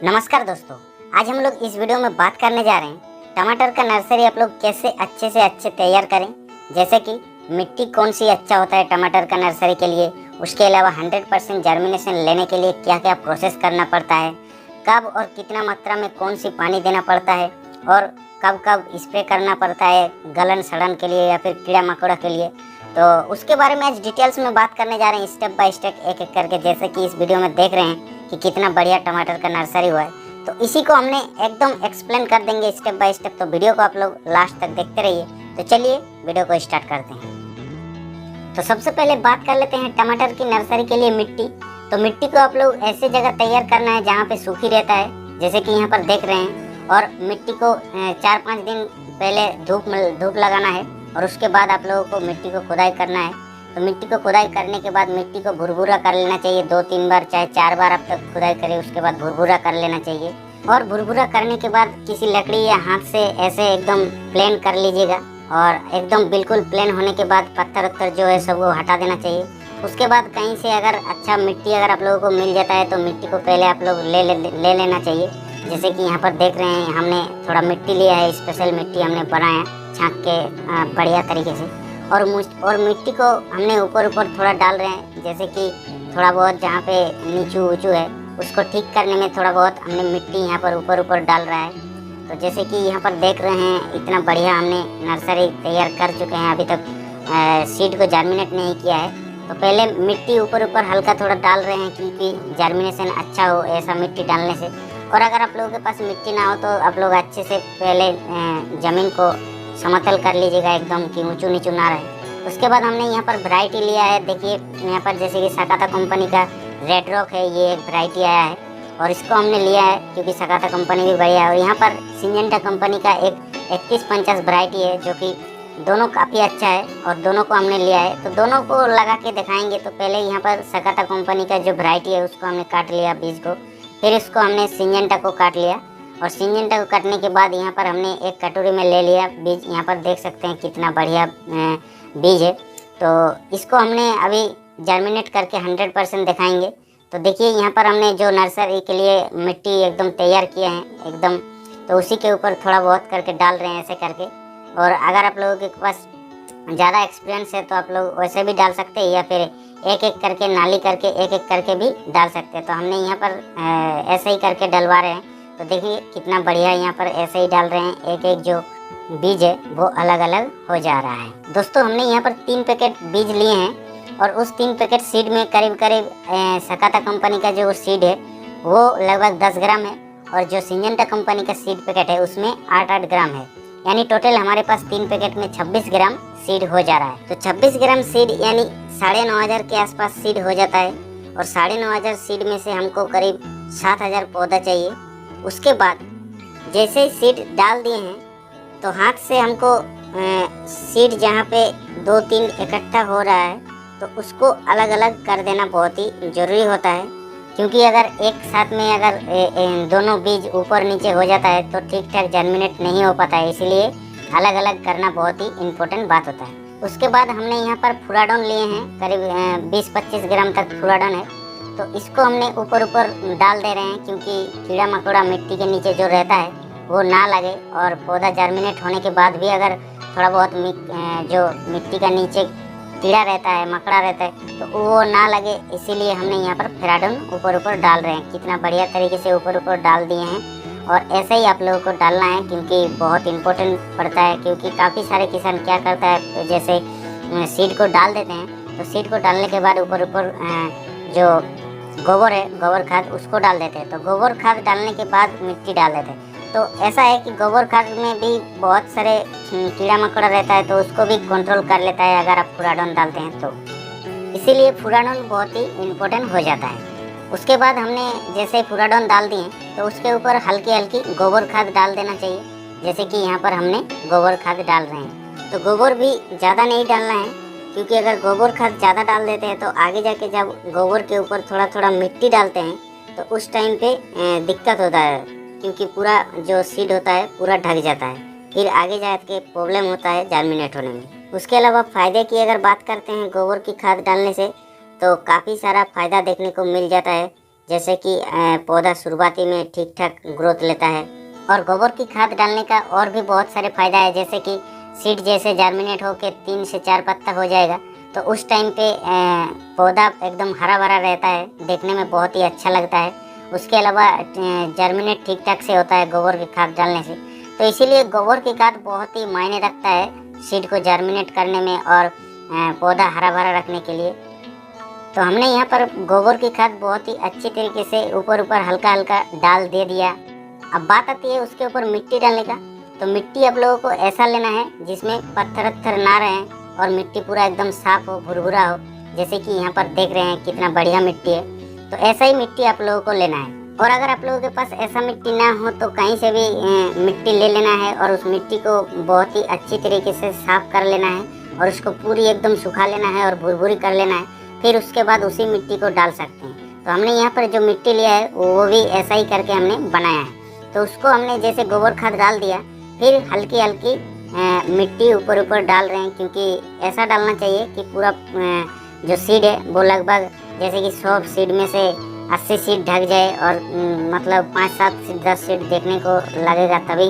नमस्कार दोस्तों, आज हम लोग इस वीडियो में बात करने जा रहे हैं टमाटर का नर्सरी आप लोग कैसे अच्छे से अच्छे तैयार करें। जैसे कि मिट्टी कौन सी अच्छा होता है टमाटर का नर्सरी के लिए, उसके अलावा 100% जर्मिनेशन लेने के लिए क्या क्या प्रोसेस करना पड़ता है, कब और कितना मात्रा में कौन सी पानी देना पड़ता है और कब कब स्प्रे करना पड़ता है गलन सड़न के लिए या फिर कीड़ा मकोड़ा के लिए। तो उसके बारे में आज डिटेल्स में बात करने जा रहे हैं, स्टेप बाय स्टेप एक एक करके। जैसे कि इस वीडियो में देख रहे हैं कि कितना बढ़िया टमाटर का नर्सरी हुआ है, तो इसी को हमने एकदम एक्सप्लेन कर देंगे स्टेप बाय स्टेप। तो वीडियो को आप लोग लास्ट तक देखते रहिए। तो चलिए वीडियो को स्टार्ट करते हैं। तो सबसे पहले बात कर लेते हैं टमाटर की नर्सरी के लिए मिट्टी। तो मिट्टी को आप लोग ऐसी जगह तैयार करना है जहाँ पे सूखी रहता है, जैसे कि यहाँ पर देख रहे हैं। और मिट्टी को 4-5 दिन पहले धूप लगाना है और उसके बाद आप लोगों को मिट्टी को खुदाई करना है। तो मिट्टी को खुदाई करने के बाद मिट्टी को भुरभुरा कर लेना चाहिए, 2-3 बार चाहे 4 बार आप तक खुदाई करें, उसके बाद भुरभुरा कर लेना चाहिए। और भुरभुरा करने के बाद किसी लकड़ी या हाथ से ऐसे एकदम प्लेन कर लीजिएगा और एकदम बिल्कुल प्लेन होने के बाद पत्थर उत्तर जो है सबको हटा देना चाहिए। उसके बाद कहीं से अगर अच्छा मिट्टी अगर आप लोगों को मिल जाता है तो मिट्टी को पहले आप लोग ले लेना चाहिए। जैसे कि यहाँ पर देख रहे हैं हमने थोड़ा मिट्टी लिया है, स्पेशल मिट्टी हमने बनाया छाँक के बढ़िया तरीके से। और मिट्टी को हमने ऊपर थोड़ा डाल रहे हैं, जैसे कि थोड़ा बहुत जहाँ पे नीचू ऊँचू है उसको ठीक करने में थोड़ा बहुत हमने मिट्टी यहाँ पर ऊपर डाल रहा है। तो जैसे कि यहाँ पर देख रहे हैं इतना बढ़िया हमने नर्सरी तैयार कर चुके हैं। अभी तक सीड को जर्मिनेट नहीं किया है, तो पहले मिट्टी ऊपर हल्का थोड़ा डाल रहे हैं क्योंकि जर्मिनेशन अच्छा हो ऐसा मिट्टी डालने से। और अगर आप लोगों के पास मिट्टी ना हो तो आप लोग अच्छे से पहले ज़मीन को समतल कर लीजिएगा एकदम कि ऊँचू नीचू ना रहे। उसके बाद हमने यहाँ पर वैरायटी लिया है। देखिए यहाँ पर जैसे कि सकाता कंपनी का रेड रॉक है, ये एक वैरायटी आया है और इसको हमने लिया है क्योंकि सकाता कंपनी भी बढ़िया है। और यहाँ पर सिंजेंटा कंपनी का एक 3150 वैरायटी है जो कि दोनों काफ़ी अच्छा है और दोनों को हमने लिया है। तो दोनों को लगा के दिखाएंगे। तो पहले यहाँ पर सकाता कंपनी का जो वैरायटी है उसको हमने काट लिया बीज को, फिर इसको हमने सिंजेंटा को काट लिया और सिंजेंटा को काटने के बाद यहाँ पर हमने एक कटोरी में ले लिया बीज। यहाँ पर देख सकते हैं कितना बढ़िया बीज है। तो इसको हमने अभी जर्मिनेट करके 100% दिखाएंगे। तो देखिए यहाँ पर हमने जो नर्सरी के लिए मिट्टी एकदम तैयार किए हैं एकदम, तो उसी के ऊपर थोड़ा बहुत करके डाल रहे हैं ऐसे करके। और अगर आप लोगों के पास ज़्यादा एक्सपीरियंस है तो आप लोग वैसे भी डाल सकते हैं या फिर एक एक करके नाली करके एक एक करके भी डाल सकते हैं। तो हमने यहाँ पर ऐसे ही करके डलवा रहे हैं। तो देखिए कितना बढ़िया यहाँ पर ऐसे ही डाल रहे हैं, एक एक जो बीज है वो अलग अलग हो जा रहा है। दोस्तों हमने यहाँ पर 3 पैकेट बीज लिए हैं और उस 3 पैकेट सीड में करीब सकाता कंपनी का जो सीड है वो लगभग 10 ग्राम है और जो सिंजेंटा कंपनी का सीड पैकेट है उसमें 8-8 ग्राम है। यानी टोटल हमारे पास 3 पैकेट में 26 ग्राम सीड हो जा रहा है। तो 26 ग्राम सीड यानी 9,500 के आसपास सीड हो जाता है और 9,500 सीड में से हमको करीब 7,000 पौधा चाहिए। उसके बाद जैसे ही सीड डाल दिए हैं तो हाथ से हमको सीड जहाँ पे 2-3 इकट्ठा हो रहा है तो उसको अलग अलग कर देना बहुत ही ज़रूरी होता है, क्योंकि अगर एक साथ में अगर दोनों बीज ऊपर नीचे हो जाता है तो ठीक ठाक जर्मिनेट नहीं हो पाता है, इसलिए अलग अलग करना बहुत ही इम्पोर्टेंट बात होता है। उसके बाद हमने यहाँ पर फुराडोन लिए हैं, करीब 20-25 ग्राम तक फुराडोन है। तो इसको हमने ऊपर डाल दे रहे हैं क्योंकि कीड़ा मकोड़ा मिट्टी के नीचे जो रहता है वो ना लगे और पौधा जर्मिनेट होने के बाद भी अगर थोड़ा बहुत जो मिट्टी का नीचे कीड़ा रहता है मकड़ा रहता है तो वो ना लगे, इसीलिए हमने यहाँ पर फुराडोन ऊपर डाल रहे हैं। कितना बढ़िया तरीके से ऊपर डाल दिए हैं और ऐसे ही आप लोगों को डालना है क्योंकि बहुत इम्पोर्टेंट पड़ता है। क्योंकि काफ़ी सारे किसान क्या करता है, जैसे सीड को डाल देते हैं तो सीड को डालने के बाद ऊपर जो गोबर है गोबर खाद उसको डाल देते हैं। तो गोबर खाद डालने के बाद मिट्टी डाल देते हैं। तो ऐसा है कि गोबर खाद में भी बहुत सारे कीड़ा मकोड़ा रहता है तो उसको भी कंट्रोल कर लेता है अगर आप फुराडोन डालते हैं तो, इसीलिए फुराडोन बहुत ही इम्पोर्टेंट हो जाता है। उसके बाद हमने जैसे फुराडोन डाल दिए तो उसके ऊपर हल्की हल्की गोबर खाद डाल देना चाहिए, जैसे कि यहाँ पर हमने गोबर खाद डाल रहे हैं। तो गोबर भी ज़्यादा नहीं डालना है क्योंकि अगर गोबर खाद ज़्यादा डाल देते हैं तो आगे जाके जब गोबर के ऊपर थोड़ा थोड़ा मिट्टी डालते हैं तो उस टाइम पे दिक्कत होता है, क्योंकि पूरा जो सीड होता है पूरा ढक जाता है, फिर आगे जाके प्रॉब्लम होता है जर्मिनेट होने में। उसके अलावा फ़ायदे की अगर बात करते हैं गोबर की खाद डालने से तो काफ़ी सारा फ़ायदा देखने को मिल जाता है। जैसे कि पौधा शुरुआती में ठीक ठाक ग्रोथ लेता है। और गोबर की खाद डालने का और भी बहुत सारे फायदा है, जैसे कि सीड जैसे जर्मिनेट होकर 3 से 4 पत्ता हो जाएगा, तो उस टाइम पे पौधा एकदम हरा भरा रहता है, देखने में बहुत ही अच्छा लगता है। उसके अलावा जर्मिनेट ठीक ठाक से होता है गोबर की खाद डालने से। तो इसीलिए गोबर की खाद बहुत ही मायने रखता है सीड को जर्मिनेट करने में और पौधा हरा भरा रखने के लिए। तो हमने यहाँ पर गोबर की खाद बहुत ही अच्छी तरीके से ऊपर ऊपर हल्का हल्का डाल दे दिया। अब बात आती है उसके ऊपर मिट्टी डालने का। तो मिट्टी आप लोगों को ऐसा लेना है जिसमें पत्थर वत्थर ना रहें और मिट्टी पूरा एकदम साफ हो, भुरभुरा हो, जैसे कि यहाँ पर देख रहे हैं कितना बढ़िया मिट्टी है। तो ऐसा ही मिट्टी आप लोगों को लेना है। और अगर आप लोगों के पास ऐसा मिट्टी ना हो तो कहीं से भी मिट्टी ले लेना है और उस मिट्टी को बहुत ही अच्छी तरीके से साफ कर लेना है और उसको पूरी एकदम सुखा लेना है और भुरभुरी कर लेना है। फिर उसके बाद उसी मिट्टी को डाल सकते हैं। तो हमने यहाँ पर जो मिट्टी लिया है वो भी ऐसा ही करके हमने बनाया है। तो उसको हमने जैसे गोबर खाद डाल दिया, फिर हल्की हल्की मिट्टी ऊपर ऊपर डाल रहे हैं, क्योंकि ऐसा डालना चाहिए कि पूरा जो सीड है वो लगभग जैसे कि 100 सीड में से 80 सीड ढक जाए और मतलब 5, 7, 10 सीड देखने को लगेगा, तभी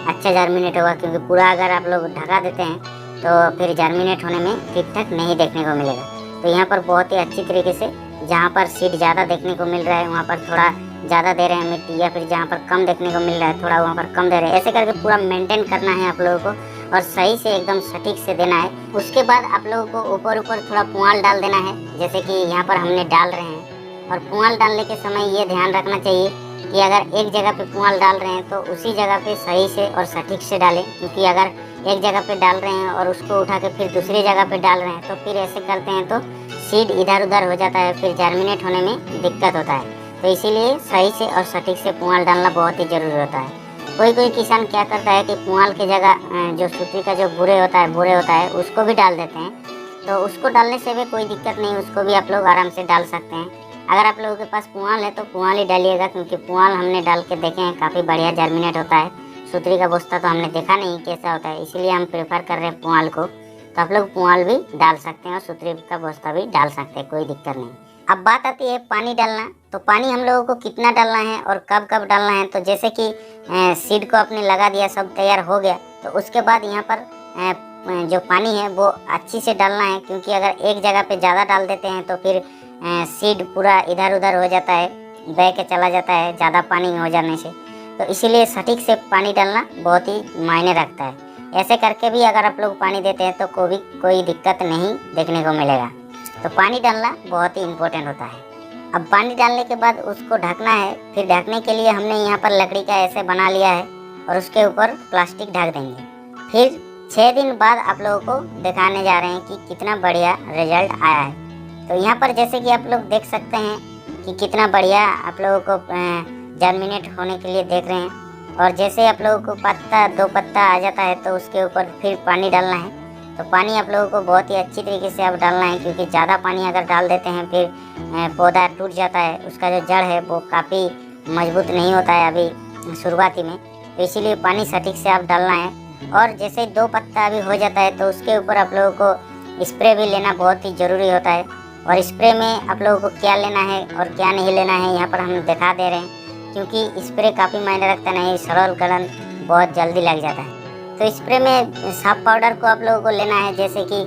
अच्छा जर्मिनेट होगा। क्योंकि पूरा अगर आप लोग ढका देते हैं तो फिर जर्मिनेट होने में ठीक ठाक नहीं देखने को मिलेगा। तो यहाँ पर बहुत ही अच्छी तरीके से जहाँ पर सीड ज़्यादा देखने को मिल रहा है वहाँ पर थोड़ा ज़्यादा दे रहे हैं मिट्टी, या फिर जहाँ पर कम देखने को मिल रहा है थोड़ा वहाँ पर कम दे रहे हैं। ऐसे करके पूरा मेंटेन करना है आप लोगों को और सही से एकदम सटीक से देना है। उसके बाद आप लोगों को ऊपर ऊपर थोड़ा पुआल डाल देना है, जैसे कि यहाँ पर हमने डाल रहे हैं। और पुआल डालने के समय ये ध्यान रखना चाहिए कि अगर एक जगह पे पुआल डाल रहे हैं तो उसी जगह पे सही से और सटीक से डालें, क्योंकि अगर एक जगह पे डाल रहे हैं और उसको उठा के फिर दूसरी जगह पे डाल रहे हैं तो फिर ऐसे करते हैं तो सीड इधर उधर हो जाता है, फिर जर्मिनेट होने में दिक्कत होता है। तो इसीलिए सही से और सटीक से पुआल डालना बहुत ही ज़रूरी होता है। कोई कोई किसान क्या करता है कि पुआल की जगह जो सूती का जो बोरे होता है उसको भी डाल देते हैं। तो उसको डालने से भी कोई दिक्कत नहीं, उसको भी आप लोग आराम से डाल सकते हैं। अगर आप लोगों के पास पुआल है तो पुआल ही डालिएगा, क्योंकि पुआल हमने डाल के देखे हैं काफ़ी बढ़िया जर्मिनेट होता है। सूतरी का बस्ता तो हमने देखा नहीं कैसा होता है, इसीलिए हम प्रेफर कर रहे हैं पुआल को। तो आप लोग पुआल भी डाल सकते हैं और सूतरी का बस्ता भी डाल सकते हैं, कोई दिक्कत नहीं। अब बात आती है पानी डालना। तो पानी हम लोगों को कितना डालना है और कब कब डालना है। तो जैसे कि सीड को आपने लगा दिया, सब तैयार हो गया, तो उसके बाद यहाँ पर जो पानी है वो अच्छी से डालना है, क्योंकि अगर एक जगह पे ज़्यादा डाल देते हैं तो फिर सीड पूरा इधर उधर हो जाता है, बह के चला जाता है ज़्यादा पानी हो जाने से। तो इसीलिए सटीक से पानी डालना बहुत ही मायने रखता है। ऐसे करके भी अगर आप लोग पानी देते हैं तो कोई दिक्कत नहीं देखने को मिलेगा। तो पानी डालना बहुत ही इम्पोर्टेंट होता है। अब पानी डालने के बाद उसको ढकना है। फिर ढकने के लिए हमने यहाँ पर लकड़ी का ऐसे बना लिया है और उसके ऊपर प्लास्टिक ढक देंगे। फिर 6 दिन बाद आप लोगों को दिखाने जा रहे हैं कि कितना बढ़िया रिजल्ट आया है। तो यहाँ पर जैसे कि आप लोग देख सकते हैं कि कितना बढ़िया आप लोगों को जर्मिनेट होने के लिए देख रहे हैं। और जैसे आप लोगों को पत्ता 2 पत्ता आ जाता है तो उसके ऊपर फिर पानी डालना है। तो पानी आप लोगों को बहुत ही अच्छी तरीके से अब डालना है, क्योंकि ज़्यादा पानी अगर डाल देते हैं फिर पौधा टूट जाता है, उसका जो जड़ है वो काफ़ी मजबूत नहीं होता है अभी शुरुआती में। तो इसीलिए पानी सटीक से आप डालना है। और जैसे 2 पत्ता अभी हो जाता है तो उसके ऊपर आप लोगों को स्प्रे भी लेना बहुत ही ज़रूरी होता है। और स्प्रे में आप लोगों को क्या लेना है और क्या नहीं लेना है यहाँ पर हम दिखा दे रहे हैं, क्योंकि स्प्रे काफ़ी मायने रखता नहीं, सरल गलन बहुत जल्दी लग जाता है। तो स्प्रे में साफ पाउडर को आप लोगों को लेना है, जैसे कि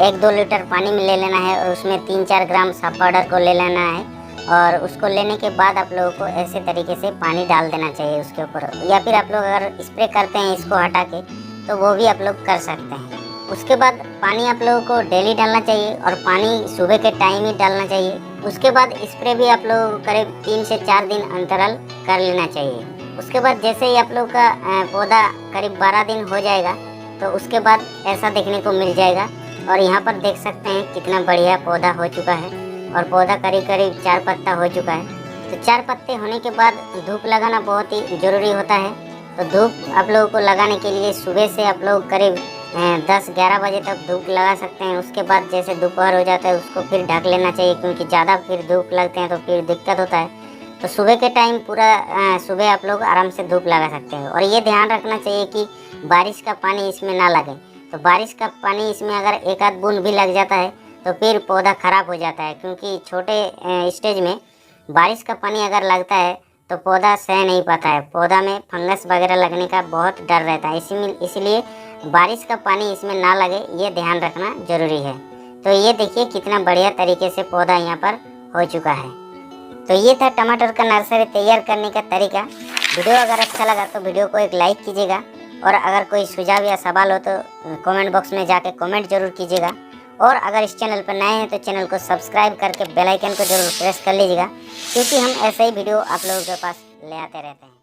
1-2 लीटर पानी में ले लेना है और उसमें 3-4 ग्राम साफ पाउडर को ले लेना है। और उसको लेने के बाद आप लोगों को ऐसे तरीके से पानी डाल देना चाहिए उसके ऊपर, या फिर आप लोग अगर स्प्रे करते हैं इसको हटा के तो वो भी आप लोग कर सकते हैं। उसके बाद पानी आप लोगों को डेली डालना चाहिए और पानी सुबह के टाइम ही डालना चाहिए। उसके बाद स्प्रे भी आप लोगों को करीब 3 से 4 दिन अंतराल कर लेना चाहिए। उसके बाद जैसे ही आप लोग का पौधा करीब 12 दिन हो जाएगा तो उसके बाद ऐसा देखने को मिल जाएगा। और यहाँ पर देख सकते हैं कितना बढ़िया पौधा हो चुका है और पौधा करीब करीब 4 पत्ता हो चुका है। तो 4 पत्ते होने के बाद धूप लगाना बहुत ही ज़रूरी होता है। तो धूप आप लोगों को लगाने के लिए सुबह से आप लोग करीब 10-11 बजे तक धूप लगा सकते हैं। उसके बाद जैसे दोपहर हो जाता है उसको फिर ढक लेना चाहिए, क्योंकि ज़्यादा फिर धूप लगते हैं तो फिर दिक्कत होता है। तो सुबह के टाइम पूरा सुबह आप लोग आराम से धूप लगा सकते हैं। और ये ध्यान रखना चाहिए कि बारिश का पानी इसमें ना लगे। तो बारिश का पानी इसमें अगर एक आध बूंद भी लग जाता है तो फिर पौधा ख़राब हो जाता है, क्योंकि छोटे स्टेज में बारिश का पानी अगर लगता है तो पौधा सह नहीं पाता है, पौधा में फंगस वगैरह लगने का बहुत डर रहता है। इसलिए बारिश का पानी इसमें ना लगे, ये ध्यान रखना जरूरी है। तो ये देखिए कितना बढ़िया तरीके से पौधा यहाँ पर हो चुका है। तो ये था टमाटर का नर्सरी तैयार करने का तरीका। वीडियो अगर अच्छा लगा तो वीडियो को एक लाइक कीजिएगा, और अगर कोई सुझाव या सवाल हो तो कमेंट बॉक्स में जाके कमेंट जरूर कीजिएगा। और अगर इस चैनल पर नए हैं तो चैनल को सब्सक्राइब करके बेल आइकन को जरूर प्रेस कर लीजिएगा, क्योंकि हम ऐसे ही वीडियो आप लोगों के पास ले आते रहते हैं।